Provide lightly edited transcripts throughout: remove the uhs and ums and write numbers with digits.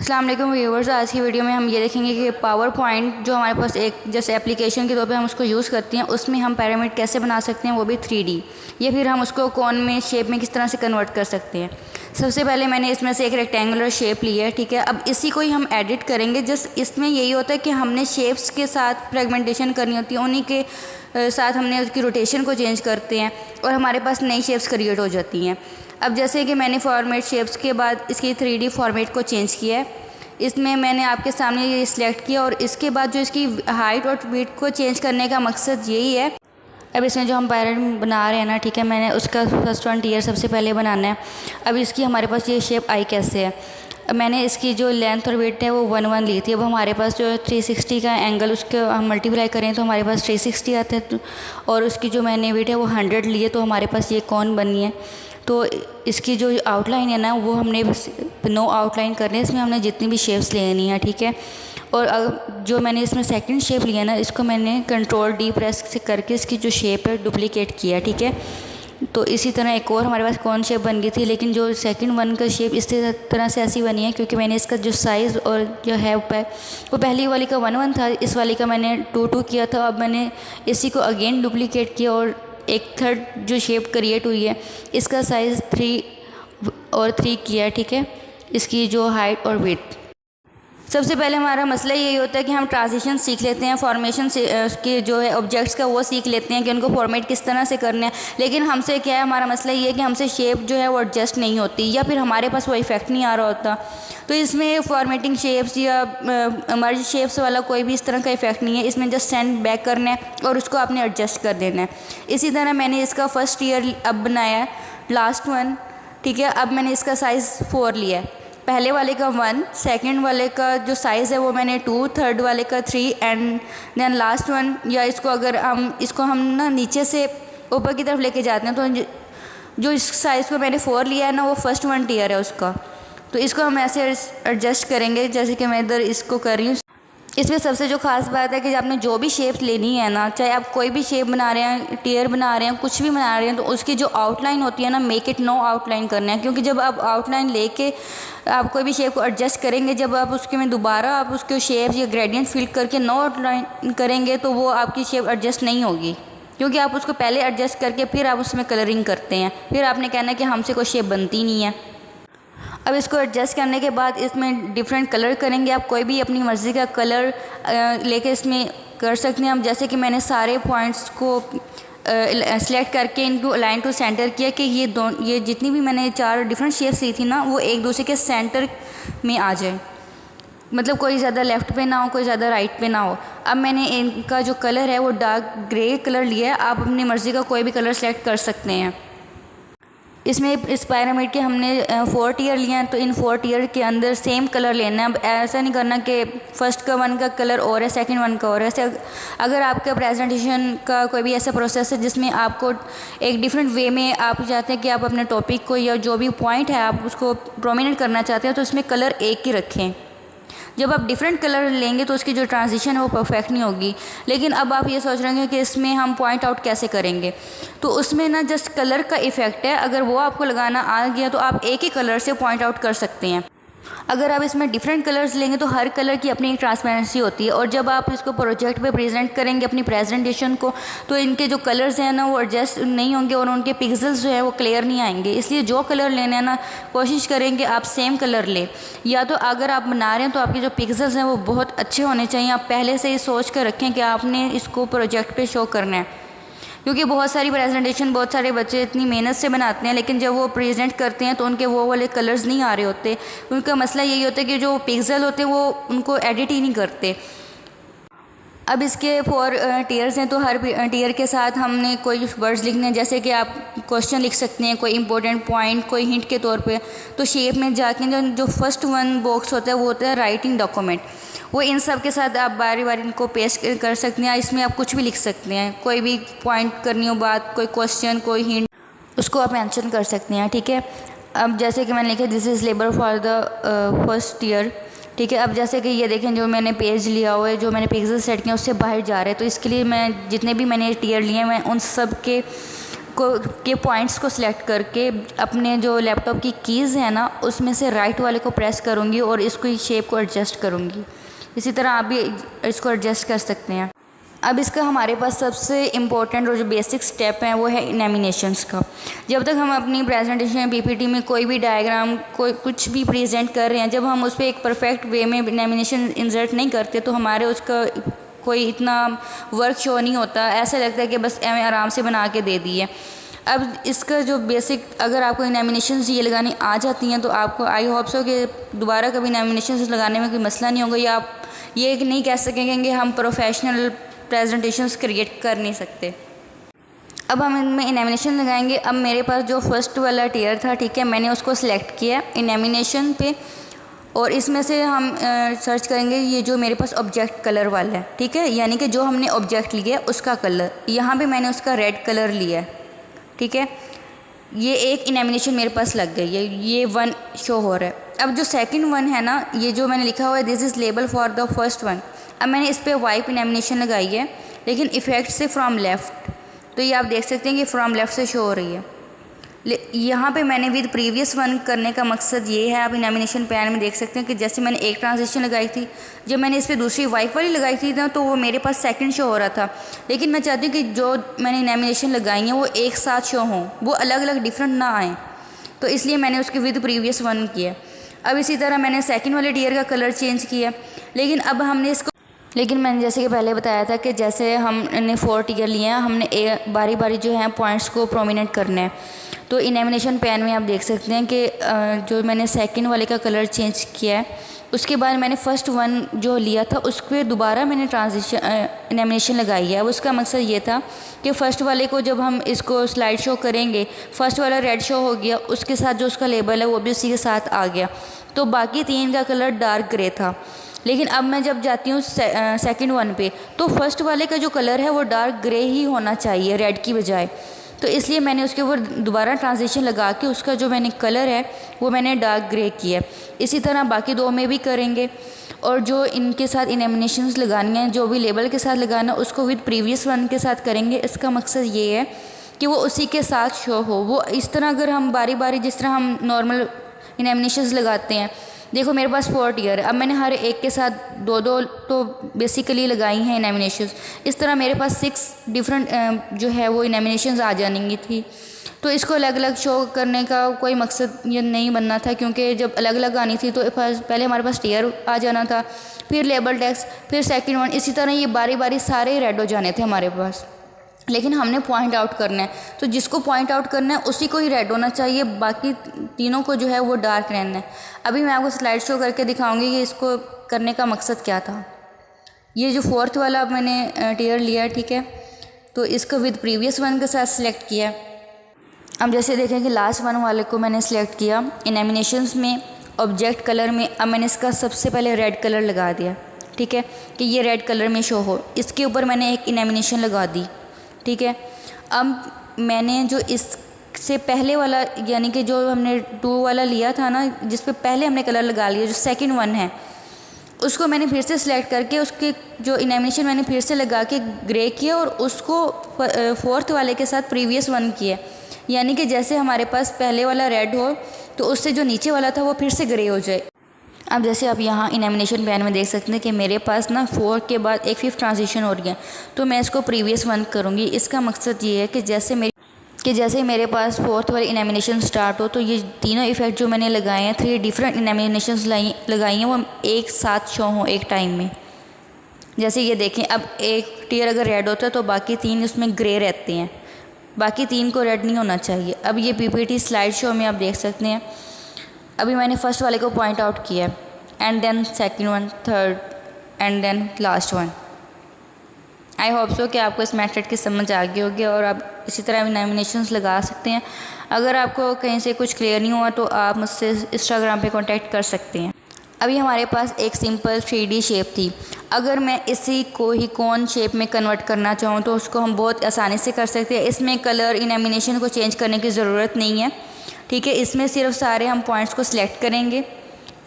अस्सलाम वालेकुम व्यूवर्स। आज की वीडियो में हम ये देखेंगे कि पावर पॉइंट जो हमारे पास एक जैसे एप्लीकेशन के तौर पे हम उसको यूज़ करते हैं, उसमें हम पिरामिड कैसे बना सकते हैं, वो भी 3D, या फिर हम उसको कौन में शेप में किस तरह से कन्वर्ट कर सकते हैं। सबसे पहले मैंने इसमें से एक रेक्टेंगुलर शेप ली है, ठीक है। अब इसी को ही हम एडिट करेंगे। जस्ट इसमें यही होता है कि हमने शेप्स के साथ फ्रेगमेंटेशन करनी होती है, उन्हीं के साथ हमने उसकी रोटेशन को चेंज करते हैं और हमारे पास नई शेप्स क्रिएट हो जाती हैं। अब जैसे कि मैंने फॉर्मेट शेप्स के बाद इसकी 3D फॉर्मेट को चेंज किया है। इसमें मैंने आपके सामने ये सिलेक्ट किया और इसके बाद जो इसकी हाइट और विड्थ को चेंज करने का मकसद यही है। अब इसमें जो हम पिरामिड बना रहे हैं ना, ठीक है, मैंने उसका फर्स्ट फ्रंटियर सबसे पहले बनाना है। अब इसकी हमारे पास ये शेप आई कैसे है। अब मैंने इसकी जो लेंथ और विड्थ है वो 1 ली थी। अब हमारे पास जो 360 का एंगल उसके हम मल्टीप्लाई करें तो हमारे पास 360 आता है, और उसकी जो मैंने विड्थ है वो 100 ली है, तो हमारे पास ये कौन बनी है। तो इसकी जो आउटलाइन है ना, वो हमने नो आउटलाइन करनी है। इसमें हमने जितनी भी शेप्स लेनी है, ठीक है। और जो मैंने इसमें सेकंड शेप लिया ना, इसको मैंने Ctrl+D प्रेस से करके इसकी जो शेप है डुप्लीकेट किया, ठीक है। तो इसी तरह एक और हमारे पास कौन शेप बन गई थी, लेकिन जो सेकंड वन का शेप इस तरह से ऐसी बनी है क्योंकि मैंने इसका जो साइज़ और जो है वो पहली वाली का 1 था, इस वाली का मैंने 2 किया था। अब मैंने इसी को अगेन डुप्लीकेट किया और एक थर्ड जो शेप क्रिएट हुई है इसका साइज़ 3 किया है, ठीक है। इसकी जो हाइट और विड्थ, सबसे पहले हमारा मसला यही होता है कि हम ट्रांजिशन सीख लेते हैं, फॉर्मेशन से के जो है ऑब्जेक्ट्स का वो सीख लेते हैं कि उनको फॉर्मेट किस तरह से करना है। लेकिन हमसे क्या है, हमारा मसला ये है कि हमसे शेप जो है वो एडजस्ट नहीं होती, या फिर हमारे पास वो इफेक्ट नहीं आ रहा होता। तो इसमें फॉर्मेटिंग शेप्स या मर्ज शेप्स वाला कोई भी इस तरह का इफेक्ट नहीं है। इसमें जस्ट सेंड बैक करना है और उसको आपने एडजस्ट कर देना है। इसी तरह मैंने इसका फर्स्ट ईयर अब बनाया है, लास्ट वन, ठीक है। अब मैंने इसका साइज़ 4 लिया है। पहले वाले का 1, सेकंड वाले का जो साइज़ है वो मैंने 2, थर्ड वाले का 3 एंड देन लास्ट वन। या इसको अगर हम ना नीचे से ऊपर की तरफ लेके जाते हैं तो जो इस साइज़ को मैंने 4 लिया है ना, वो फर्स्ट 1 टियर है उसका। तो इसको हम ऐसे एडजस्ट करेंगे जैसे कि मैं इधर इसको कर रही हूँ। इसमें सबसे जो ख़ास बात है कि आपने जो भी शेप लेनी है ना, चाहे आप कोई भी शेप बना रहे हैं, टियर बना रहे हैं, कुछ भी बना रहे हैं, तो उसकी जो आउटलाइन होती है ना, मेक इट नो आउटलाइन करना है। क्योंकि जब आप आउटलाइन लेके आप कोई भी शेप को एडजस्ट करेंगे, जब आप उसके में दोबारा आप उसके शेप या ग्रेडियंट फिल करके नो आउटलाइन करेंगे तो वो आपकी शेप एडजस्ट नहीं होगी, क्योंकि आप उसको पहले एडजस्ट करके फिर आप उसमें कलरिंग करते हैं। फिर आपने कहना कि हमसे कोई शेप बनती नहीं है। अब इसको एडजस्ट करने के बाद इसमें डिफरेंट कलर करेंगे। आप कोई भी अपनी मर्ज़ी का कलर लेके इसमें कर सकते हैं। हम जैसे कि मैंने सारे पॉइंट्स को सिलेक्ट करके इनको अलाइन टू सेंटर किया कि ये जितनी भी मैंने 4 डिफरेंट शेप्स ली थी ना, वो एक दूसरे के सेंटर में आ जाए, मतलब कोई ज़्यादा लेफ़्ट पे ना हो, कोई ज़्यादा राइट पे ना हो। अब मैंने इनका जो कलर है वो डार्क ग्रे कलर लिया है। आप अपनी मर्ज़ी का कोई भी कलर सेलेक्ट कर सकते हैं। इसमें इस पिरामिड के हमने 4 टियर लिए हैं, तो इन 4 टियर के अंदर सेम कलर लेना है। अब ऐसा नहीं करना कि फर्स्ट का 1 का कलर और है, सेकंड 1 का और है। ऐसे अगर आपका प्रेजेंटेशन का कोई भी ऐसा प्रोसेस है जिसमें आपको एक डिफरेंट वे में आप चाहते हैं कि आप अपने टॉपिक को या जो भी पॉइंट है आप उसको प्रोमिनेंट करना चाहते हैं, तो इसमें कलर एक ही रखें। जब आप डिफरेंट कलर लेंगे तो उसकी जो ट्रांजिशन है वो परफेक्ट नहीं होगी। लेकिन अब आप ये सोच रहे हैं कि इसमें हम पॉइंट आउट कैसे करेंगे, तो उसमें ना जस्ट कलर का इफ़ेक्ट है। अगर वो आपको लगाना आ गया तो आप एक ही कलर से पॉइंट आउट कर सकते हैं। अगर आप इसमें डिफरेंट कलर्स लेंगे तो हर कलर की अपनी एक ट्रांसपेरेंसी होती है, और जब आप इसको प्रोजेक्ट पे प्रेजेंट करेंगे अपनी प्रेजेंटेशन को, तो इनके जो कलर्स हैं ना वो एडजस्ट नहीं होंगे और उनके पिक्सेल्स जो है वो क्लियर नहीं आएंगे। इसलिए जो कलर लेने हैं ना, कोशिश करेंगे आप सेम कलर लें। या तो अगर आप बना रहे हैं तो आपके जो पिक्सेल्स हैं वो बहुत अच्छे होने चाहिए। आप पहले से ही सोच कर रखें कि आपने इसको प्रोजेक्ट पर शो करना है, क्योंकि बहुत सारी प्रेजेंटेशन बहुत सारे बच्चे इतनी मेहनत से बनाते हैं, लेकिन जब वो प्रेजेंट करते हैं तो उनके वो वाले कलर्स नहीं आ रहे होते। उनका मसला यही होता है कि जो पिक्सल होते हैं वो उनको एडिट ही नहीं करते। अब इसके 4 टियर्स हैं, तो हर टियर के साथ हमने कोई वर्ड्स लिखने हैं। जैसे कि आप क्वेश्चन लिख सकते हैं, कोई इंपॉर्टेंट पॉइंट, कोई हिंट के तौर पे। तो शेप में जाके जो फर्स्ट 1 बॉक्स होता है वो होता है राइटिंग डॉक्यूमेंट। वो इन सब के साथ आप बारी बारी इनको पेस्ट कर सकते हैं। इसमें आप कुछ भी लिख सकते हैं, कोई भी पॉइंट करनी हो बात, कोई क्वेश्चन, कोई हिंट, उसको आप मेंशन कर सकते हैं, ठीक है। अब जैसे कि मैंने लिखा this is labour for the first year, ठीक है। अब जैसे कि ये देखें, जो मैंने पेज लिया हुआ है, जो मैंने पिक्सल सेट किया उससे बाहर जा रहे हैं, तो इसके लिए मैं जितने भी मैंने टियर लिए हैं मैं उन सब के के पॉइंट्स को सिलेक्ट करके अपने जो लैपटॉप की कीज़ है ना उसमें से राइट वाले को प्रेस करूँगी और इसको शेप को एडजस्ट करूँगी। इसी तरह आप भी इसको एडजस्ट कर सकते हैं। अब इसका हमारे पास सबसे इम्पोर्टेंट और जो बेसिक स्टेप है वो है इनेमिनेशंस का। जब तक हम अपनी प्रेजेंटेशन पीपीटी में कोई भी डायग्राम कोई कुछ भी प्रेजेंट कर रहे हैं, जब हम उस पर एक परफेक्ट वे में इनेमिनेशन इंसर्ट नहीं करते तो हमारे उसका कोई इतना वर्क शो नहीं होता। ऐसा लगता है कि बस हमें आराम से बना के दे दिए। अब इसका जो बेसिक, अगर आपको इनेमिनेशंस ये लगानी आ जाती हैं तो आपको आई होप सो कि दोबारा कभी इनेमिनेशंस लगाने में कोई मसला नहीं होगा, या आप ये नहीं कह सकेंगे कि हम प्रोफेशनल प्रेजेंटेशंस क्रिएट कर नहीं सकते। अब हम इनमें इनेमिनेशन लगाएंगे। अब मेरे पास जो फर्स्ट वाला टियर था, ठीक है, मैंने उसको सिलेक्ट किया इनेमिनेशन पे, और इसमें से हम सर्च करेंगे ये जो मेरे पास ऑब्जेक्ट कलर वाला है, ठीक है, यानी कि जो हमने ऑब्जेक्ट लिया है उसका कलर। यहाँ पे मैंने उसका रेड कलर लिया है, ठीक है। ये एक इनेमिनेशन मेरे पास लग गई है, ये 1 शो हो रहा है। अब जो सेकंड वन है ना, ये जो मैंने लिखा हुआ है this is label for the first one, अब मैंने इस पर वाइप इनेमिनेशन लगाई है, लेकिन इफ़ेक्ट से फ्रॉम लेफ़्ट, तो ये आप देख सकते हैं कि फ्रॉम लेफ़्ट से शो हो रही है। यहाँ पे मैंने विद प्रीवियस वन करने का मकसद ये है, आप इनेमिनेशन पैन में देख सकते हैं कि जैसे मैंने एक ट्रांजिशन लगाई थी, जब मैंने इस पर दूसरी वाइप वाली लगाई थी ना तो वो मेरे पास सेकंड शो हो रहा था, लेकिन मैं चाहती हूँ कि जो मैंने इनेमिनेशन लगाई हैं वो एक साथ शो हों, वो अलग अलग डिफरेंट ना आएँ, तो इसलिए मैंने उसके विद प्रीवियस वन किया। अब इसी तरह मैंने सेकंड वाले टियर का कलर चेंज किया, लेकिन मैंने जैसे कि पहले बताया था कि जैसे हमने 4 टियर लिए हैं, हमने बारी बारी जो है पॉइंट्स को प्रोमिनेंट करना है। तो इनेमिनेशन पैन में आप देख सकते हैं कि जो मैंने सेकंड वाले का कलर चेंज किया है, उसके बाद मैंने फर्स्ट वन जो लिया था उस पर दोबारा मैंने इनेमिनेशन लगाई है। अब उसका मकसद ये था कि फ़र्स्ट वाले को जब हम इसको स्लाइड शो करेंगे, फ़र्स्ट वाला रेड शो हो गया, उसके साथ जो उसका लेबल है वो भी उसी के साथ आ गया, तो बाकी 3 का कलर डार्क ग्रे था। लेकिन अब मैं जब जाती हूँ सेकंड वन पे, तो फर्स्ट वाले का जो कलर है वो डार्क ग्रे ही होना चाहिए रेड की बजाय, तो इसलिए मैंने उसके ऊपर दोबारा ट्रांजिशन लगा के उसका जो मैंने कलर है वो मैंने डार्क ग्रे किया। इसी तरह बाकी 2 में भी करेंगे, और जो इनके साथ इनेमिनेशंस लगानी है, जो भी लेबल के साथ लगाना, उसको विद प्रीवियस वन के साथ करेंगे। इसका मकसद ये है कि वो उसी के साथ शो हो। वो इस तरह अगर हम बारी बारी जिस तरह हम नॉर्मल इनेमिनेशंस लगाते हैं, देखो मेरे पास 4 टियर है, अब मैंने हर एक के साथ 2-2 तो बेसिकली लगाई हैं इनेमिनेशंस। इस तरह मेरे पास 6 डिफरेंट जो है वो इनेमिनेशंस आ जाएंगी थी। तो इसको अलग अलग शो करने का कोई मकसद ये नहीं बनना था, क्योंकि जब अलग अलग आनी थी तो पहले हमारे पास टियर आ जाना था, फिर लेबल टेक्स्ट, फिर सेकंड वन, इसी तरह ये बारी बारी सारे रेड हो जाने थे हमारे पास। लेकिन हमने पॉइंट आउट करना है, तो जिसको पॉइंट आउट करना है उसी को ही रेड होना चाहिए, बाकी तीनों को जो है वो डार्क रहना है। अभी मैं आपको स्लाइड शो करके दिखाऊंगी कि इसको करने का मकसद क्या था। ये जो 4th वाला मैंने टियर लिया, ठीक है, तो इसको विद प्रीवियस वन के साथ सिलेक्ट किया। अब जैसे देखें कि लास्ट वन वाले को मैंने सिलेक्ट किया इनेमिनेशंस में, ऑब्जेक्ट कलर में। अब मैंने इसका सबसे पहले रेड कलर लगा दिया, ठीक है, कि ये रेड कलर में शो हो। इसके ऊपर मैंने एक इनेमिनेशन लगा दी, ठीक है। अब मैंने जो इससे पहले वाला, यानी कि जो हमने 2 वाला लिया था ना, जिस पे पहले हमने कलर लगा लिया, जो सेकंड वन है, उसको मैंने फिर से सिलेक्ट करके उसके जो इनेमिनेशन मैंने फिर से लगा के ग्रे किया, और उसको 4th वाले के साथ प्रीवियस वन किया, यानी कि जैसे हमारे पास पहले वाला रेड हो तो उससे जो नीचे वाला था वो फिर से ग्रे हो जाए। अब जैसे आप यहाँ इनेमिनेशन पैन में देख सकते हैं कि मेरे पास ना 4 के बाद एक 5th ट्रांजिशन हो रही है, तो मैं इसको प्रीवियस वन करूँगी। इसका मकसद ये है कि जैसे मेरे पास 4th वाली इनेमिनेशन स्टार्ट हो, तो ये तीनों इफ़ेक्ट जो मैंने लगाए हैं, 3 डिफरेंट इनेमिनेशंस लगाई हैं, वो एक साथ शो हों एक टाइम में। जैसे ये देखें, अब एक टियर अगर रेड होता है तो बाकी 3 उसमें ग्रे रहते हैं, बाकी 3 को रेड नहीं होना चाहिए। अब ये पीपीटी स्लाइड शो में आप देख सकते हैं, अभी मैंने फर्स्ट वाले को पॉइंट आउट किया, and then second one, third, and then last one. I hope so कि आपको इस मेथड की समझ आ गई होगी, और आप इसी तरह इनेमिनेशंस लगा सकते हैं। अगर आपको कहीं से कुछ क्लियर नहीं हुआ तो आप मुझसे इंस्टाग्राम पे कांटेक्ट कर सकते हैं। अभी हमारे पास एक सिंपल 3D शेप थी, अगर मैं इसी को ही कौन शेप में कन्वर्ट करना चाहूँ तो उसको हम बहुत आसानी से कर सकते हैं। इसमें कलर इनेमिनेशन को चेंज करने की ज़रूरत नहीं है, ठीक है। इसमें सिर्फ सारे हम पॉइंट्स को सिलेक्ट करेंगे,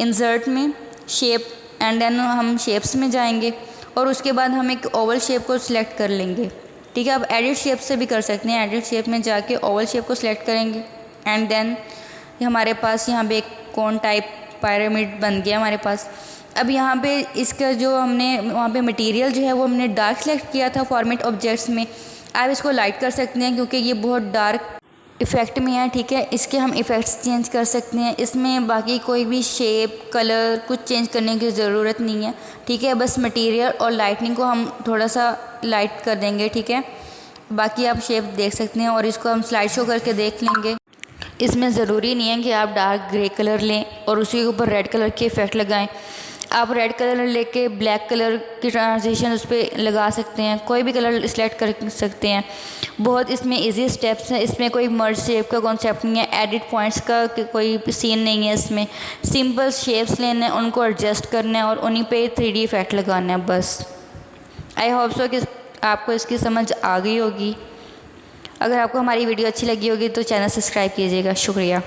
इंसर्ट में शेप, एंड देन हम शेप्स में जाएंगे, और उसके बाद हम एक ओवल शेप को सिलेक्ट कर लेंगे, ठीक है। अब एडिट शेप से भी कर सकते हैं। एडिट शेप में जाके ओवल शेप को सिलेक्ट करेंगे एंड देन हमारे पास यहाँ पे एक कोन टाइप पिरामिड बन गया हमारे पास। अब यहाँ पे इसका जो हमने वहाँ पे मटेरियल जो है वो हमने डार्क सेलेक्ट किया था फॉर्मेट ऑब्जेक्ट्स में। आप इसको लाइट कर सकते हैं क्योंकि ये बहुत डार्क इफ़ेक्ट में है, ठीक है। इसके हम इफ़ेक्ट्स चेंज कर सकते हैं। इसमें बाकी कोई भी शेप कलर कुछ चेंज करने की ज़रूरत नहीं है, ठीक है। बस मटेरियल और लाइटनिंग को हम थोड़ा सा लाइट कर देंगे, ठीक है। बाकी आप शेप देख सकते हैं और इसको हम स्लाइड शो करके देख लेंगे। इसमें ज़रूरी नहीं है कि आप डार्क ग्रे कलर लें और उसी के ऊपर रेड कलर के इफ़ेक्ट लगाएं। आप रेड कलर लेके ब्लैक कलर की ट्रांजिशन उस पर लगा सकते हैं, कोई भी कलर सिलेक्ट कर सकते हैं। बहुत इसमें इजी स्टेप्स हैं। इसमें कोई मर्ज शेप का कॉन्सेप्ट नहीं है, एडिट पॉइंट्स का कोई सीन नहीं है। इसमें सिंपल शेप्स लेने हैं, उनको एडजस्ट करना है और उन्हीं पे 3D इफ़ेक्ट लगाना है बस। आई होप सो कि आपको इसकी समझ आ गई होगी। अगर आपको हमारी वीडियो अच्छी लगी होगी तो चैनल सब्सक्राइब कीजिएगा। शुक्रिया।